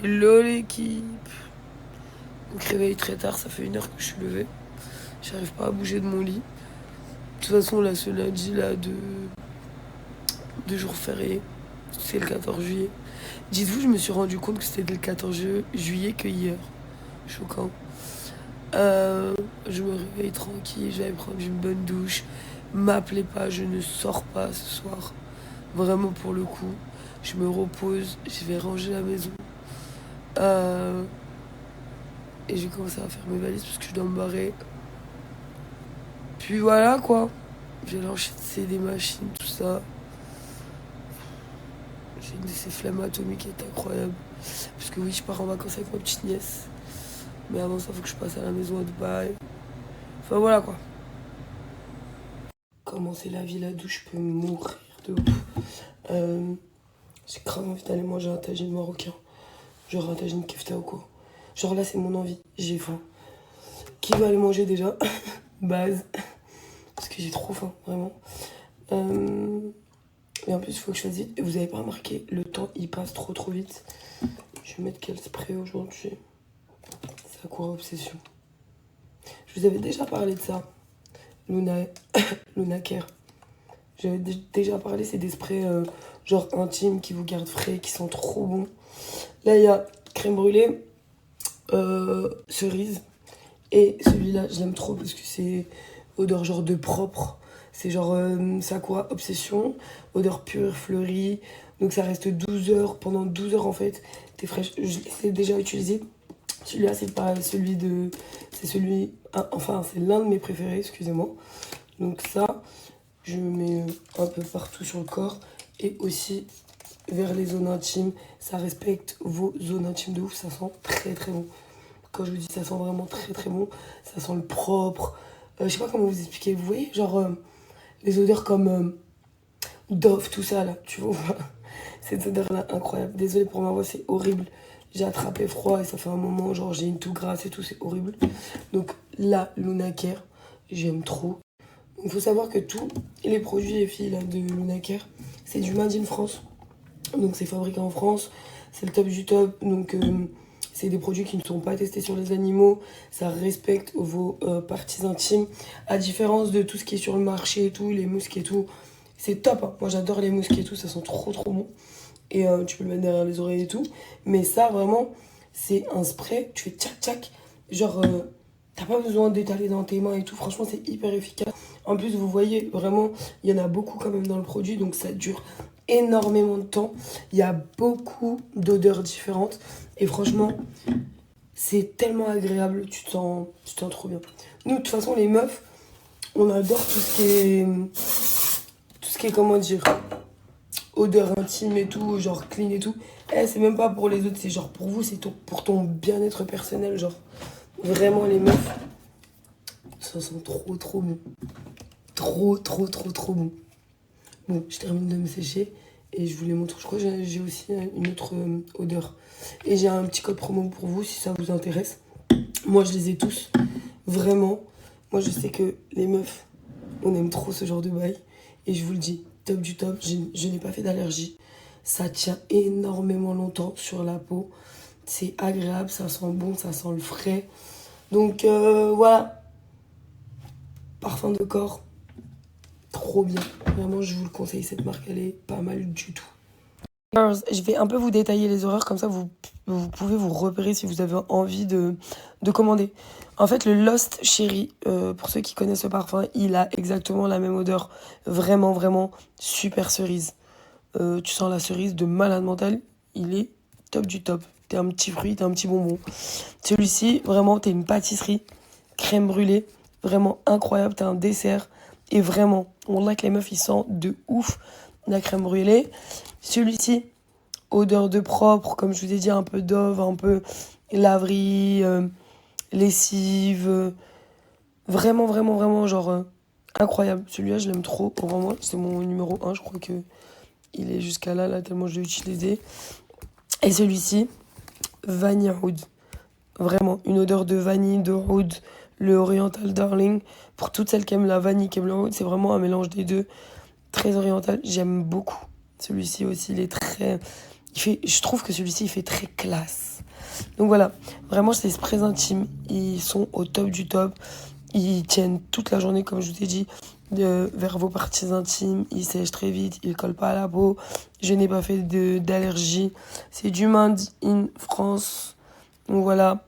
Hello l'équipe. Donc réveil très tard, ça fait 1 heure que je suis levée. J'arrive pas à bouger de mon lit. De toute façon, là, ce lundi, là, de jours fériés, c'est le 14 juillet. Dites-vous, je me suis rendu compte que c'était le 14 juillet que hier. Choquant. Je me réveille tranquille, j'allais prendre une bonne douche. M'appelez pas, je ne sors pas ce soir. Vraiment pour le coup. Je me repose, je vais ranger la maison. Euh, et j'ai commencé à faire mes valises parce que je dois me barrer. Puis voilà quoi. J'ai lancé des machines, tout ça. J'ai une de ces flammes atomiques qui est incroyable. Parce que oui, je pars en vacances avec ma petite nièce. Mais avant ça, faut que je passe à la maison à Dubaï. Enfin voilà quoi. Commencer la vie là-d'où je peux mourir de ouf. J'ai grave envie d'aller manger un tagine marocain. Genre un tagine kefta ou quoi. Genre là, c'est mon envie. J'ai faim. Qui va aller manger déjà? Base. Parce que j'ai trop faim, vraiment. Et en plus, il faut que je fasse vite. Et vous avez pas remarqué, le temps, il passe trop trop vite. Je vais mettre quel spray aujourd'hui? C'est Sakura Obsession. Je vous avais déjà parlé de ça. Luna Care. J'avais déjà parlé, c'est des sprays genre intimes qui vous gardent frais, qui sont trop bons. Là, il y a crème brûlée, cerise. Et celui-là, je l'aime trop parce que c'est odeur genre de propre. C'est genre Sakura Obsession, odeur pure, fleurie. Donc ça reste 12 heures. Pendant 12 heures en fait, t'es fraîche. Je l'ai déjà utilisé. Celui-là, c'est pas celui de... C'est celui... Enfin, c'est l'un de mes préférés, excusez-moi. Donc ça, je mets un peu partout sur le corps. Et aussi vers les zones intimes. Ça respecte vos zones intimes de ouf. Ça sent très très bon. Quand je vous dis ça sent vraiment très très bon, ça sent le propre. Je sais pas comment vous expliquer. Vous voyez, genre les odeurs comme Dove, tout ça là, tu vois. Cette odeur là, incroyable. Désolée pour ma voix, c'est horrible. J'ai attrapé froid et ça fait un moment, genre j'ai une toux grasse et tout, c'est horrible. Donc là, Luna Care, j'aime trop. Donc faut savoir que tous les produits les filles là, de Luna Care, c'est du Made in France. Donc c'est fabriqué en France, c'est le top du top. Donc c'est des produits qui ne sont pas testés sur les animaux. Ça respecte vos parties intimes. À différence de tout ce qui est sur le marché et tout, les mousques et tout. C'est top, hein. Moi j'adore les mousques et tout, ça sent trop trop bon. Et tu peux le mettre derrière les oreilles et tout. Mais ça vraiment, c'est un spray, tu fais tchac tchac. Genre, t'as pas besoin d'étaler dans tes mains et tout. Franchement, c'est hyper efficace. En plus, vous voyez, vraiment, il y en a beaucoup quand même dans le produit. Donc ça dure énormément de temps. Il y a beaucoup d'odeurs différentes. Et franchement, c'est tellement agréable. Tu te sens trop bien. Nous, de toute façon, les meufs, on adore tout ce qui est... Tout ce qui est, comment dire, odeur intime et tout, genre clean et tout. Eh, c'est même pas pour les autres, c'est genre pour vous, c'est pour ton bien-être personnel. Genre, vraiment, les meufs, ça sent trop, trop bon. Trop, trop, trop, trop bon. Bon, je termine de me sécher et je vous les montre. Je crois que j'ai aussi une autre odeur. Et j'ai un petit code promo pour vous si ça vous intéresse. Moi, je les ai tous. Vraiment. Moi, je sais que les meufs, on aime trop ce genre de bail. Et je vous le dis, top du top. Je n'ai pas fait d'allergie. Ça tient énormément longtemps sur la peau. C'est agréable, ça sent bon, ça sent le frais. Donc voilà. Parfum de corps. Trop bien. Vraiment, je vous le conseille. Cette marque, elle est pas mal du tout. Girls, je vais un peu vous détailler les horaires, comme ça vous pouvez vous repérer si vous avez envie de commander. En fait, le Lost Cherry, pour ceux qui connaissent le parfum, il a exactement la même odeur. Vraiment, vraiment super cerise. Tu sens la cerise de malade mental, il est top du top. T'es un petit fruit, t'es un petit bonbon. Celui-ci, vraiment, t'es une pâtisserie, crème brûlée, vraiment incroyable, t'es un dessert. Et vraiment, on a que les meufs, ils sentent de ouf la crème brûlée. Celui-ci, odeur de propre, comme je vous ai dit, un peu Dove, un peu laverie, lessive. Vraiment, vraiment, vraiment, genre incroyable. Celui-là, je l'aime trop. Vraiment, c'est mon numéro 1. Je crois que il est jusqu'à là, tellement je l'ai utilisé. Et celui-ci, Vanilla Oud. Vraiment, une odeur de vanille, de oud, le Oriental Darling. Pour toutes celles qui aiment la vanille, qui aiment le oud, c'est vraiment un mélange des deux. Très oriental, j'aime beaucoup. Celui-ci aussi, il est très... Je trouve que celui-ci, il fait très classe. Donc voilà, vraiment ces sprays intimes, ils sont au top du top. Ils tiennent toute la journée, comme je vous ai dit, vers vos parties intimes. Ils sèchent très vite, ils collent pas à la peau. Je n'ai pas fait d'allergie. C'est du Made in France. Donc voilà,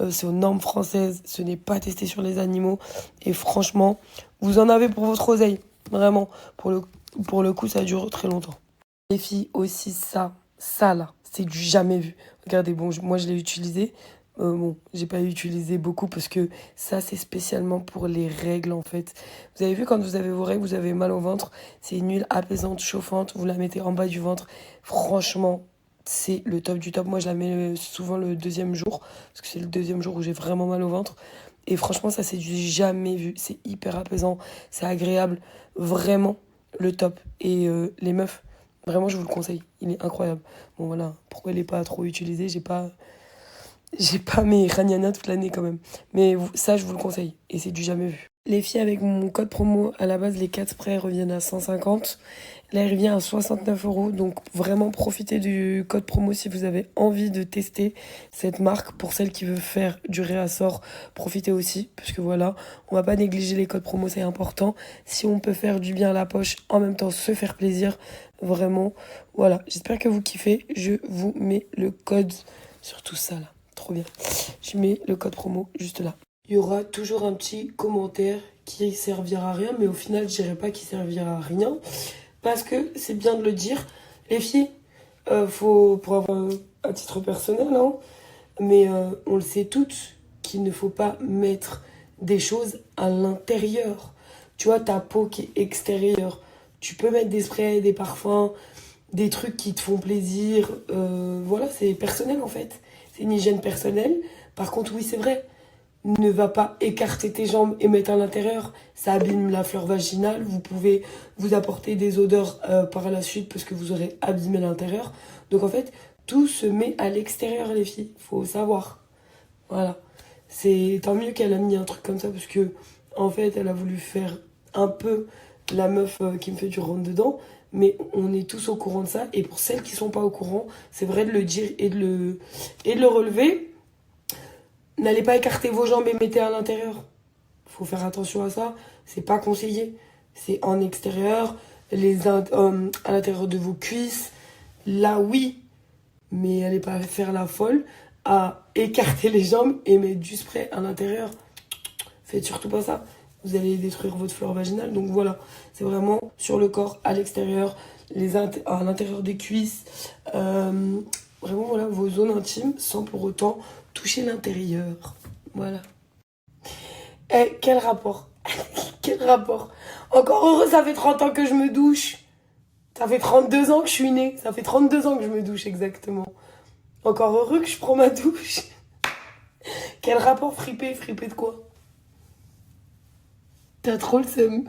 c'est aux normes françaises. Ce n'est pas testé sur les animaux. Et franchement, vous en avez pour votre oseille. Vraiment, pour le coup, ça dure très longtemps. Les filles aussi, ça là, c'est du jamais vu. Regardez, bon, moi je l'ai utilisé. Bon, j'ai pas utilisé beaucoup parce que ça, c'est spécialement pour les règles en fait. Vous avez vu, quand vous avez vos règles, vous avez mal au ventre. C'est une huile apaisante, chauffante. Vous la mettez en bas du ventre. Franchement, c'est le top du top. Moi, je la mets souvent le deuxième jour parce que c'est le deuxième jour où j'ai vraiment mal au ventre. Et franchement, ça, c'est du jamais vu. C'est hyper apaisant, c'est agréable. Vraiment, le top. Et les meufs. Vraiment, je vous le conseille. Il est incroyable. Bon, voilà. Pourquoi il n'est pas trop utilisé? J'ai pas mes ragnagnas toute l'année quand même. Mais ça, je vous le conseille. Et c'est du jamais vu. Les filles, avec mon code promo, à la base, les 4 sprays reviennent à 150. Là, il revient à 69 euros. Donc, vraiment, profitez du code promo si vous avez envie de tester cette marque. Pour celle qui veut faire du réassort, profitez aussi. Parce que voilà, on va pas négliger les codes promo, c'est important. Si on peut faire du bien à la poche, en même temps se faire plaisir, vraiment, voilà. J'espère que vous kiffez. Je vous mets le code sur tout ça, là. Trop bien. Je mets le code promo juste là. Il y aura toujours un petit commentaire qui servira à rien, mais au final, je dirais pas qu'il servira à rien. Parce que c'est bien de le dire. Les filles, faut, pour avoir à titre personnel, hein, mais on le sait toutes, qu'il ne faut pas mettre des choses à l'intérieur. Tu vois, ta peau qui est extérieure. Tu peux mettre des sprays, des parfums, des trucs qui te font plaisir. Voilà, c'est personnel en fait. C'est une hygiène personnelle. Par contre, oui, c'est vrai. Ne va pas écarter tes jambes et mettre à l'intérieur. Ça abîme la flore vaginale. Vous pouvez vous apporter des odeurs par la suite parce que vous aurez abîmé l'intérieur. Donc en fait, tout se met à l'extérieur, les filles. Faut savoir. Voilà. C'est tant mieux qu'elle a mis un truc comme ça parce que en fait, elle a voulu faire un peu la meuf qui me fait du rentre dedans. Mais on est tous au courant de ça. Et pour celles qui sont pas au courant, c'est vrai de le dire et de le relever. N'allez pas écarter vos jambes et mettez à l'intérieur. Faut faire attention à ça. C'est pas conseillé. C'est en extérieur, à l'intérieur de vos cuisses. Là, oui. Mais allez pas faire la folle à écarter les jambes et mettre du spray à l'intérieur. Faites surtout pas ça. Vous allez détruire votre flore vaginale. Donc voilà, c'est vraiment sur le corps, à l'extérieur, à l'intérieur des cuisses. Vraiment, voilà, vos zones intimes sans pour autant toucher l'intérieur. Voilà. Eh, quel rapport? Quel rapport? Encore heureux, ça fait 30 ans que je me douche. Ça fait 32 ans que je suis née. Ça fait 32 ans que je me douche, exactement. Encore heureux que je prends ma douche. Quel rapport fripé? Fripé de quoi? T'as trop le seum.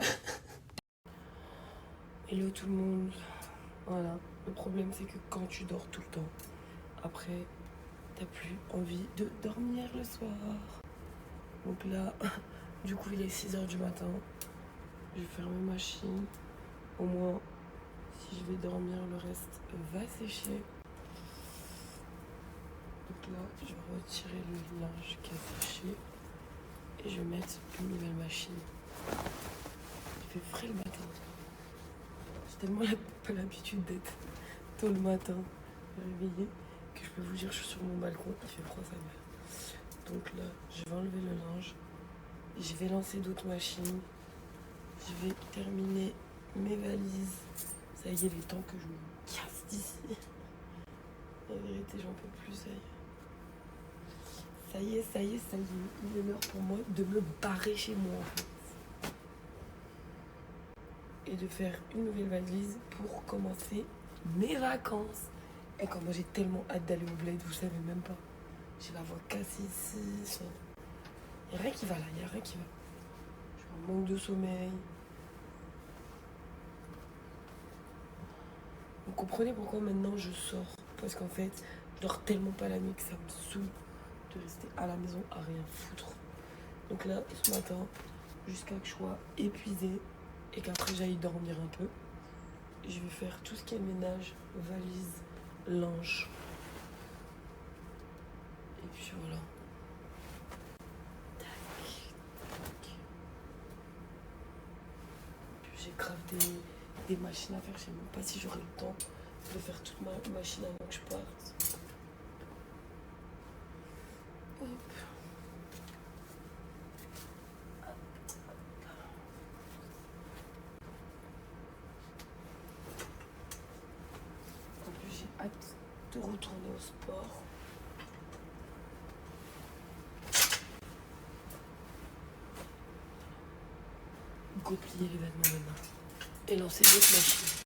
Hello tout le monde. Voilà. Le problème, c'est que quand tu dors tout le temps, après, t'as plus envie de dormir le soir. Donc là, du coup, il est 6 h du matin. Je vais fermer ma machine. Au moins, si je vais dormir, le reste va sécher. Donc là, je vais retirer le linge qui a séché. Et je vais mettre une nouvelle machine. Il fait frais le matin. J'ai tellement pas l'habitude d'être tôt le matin réveillée que je peux vous dire, je suis sur mon balcon, il fait froid sa mère. Donc là, je vais enlever le linge. Je vais lancer d'autres machines. Je vais terminer mes valises. Ça y est, il est temps que je me casse d'ici. La vérité, j'en peux plus, ça y est. Ça y est, ça y est, ça y est. Il est l'heure pour moi de me barrer chez moi, en fait. Et de faire une nouvelle valise pour commencer mes vacances. Et quand moi, j'ai tellement hâte d'aller au bled, vous savez même pas. J'ai la voix cassée ici. Il n'y a rien qui va là, il n'y a rien qui va. Je suis en manque de sommeil. Vous comprenez pourquoi maintenant je sors? Parce qu'en fait, je dors tellement pas la nuit que ça me saoule de rester à la maison à rien foutre. Donc là, ce matin, jusqu'à que je sois épuisée et qu'après j'aille dormir un peu, je vais faire tout ce qui est ménage, valise, linge. puis voilà. J'ai grave des machines à faire. Je sais même pas si j'aurai le temps de faire toute ma machine avant que je parte. Hop. En plus, j'ai hâte de retourner au sport. Go plier les vêtements maintenant. Et lancer d'autres machines.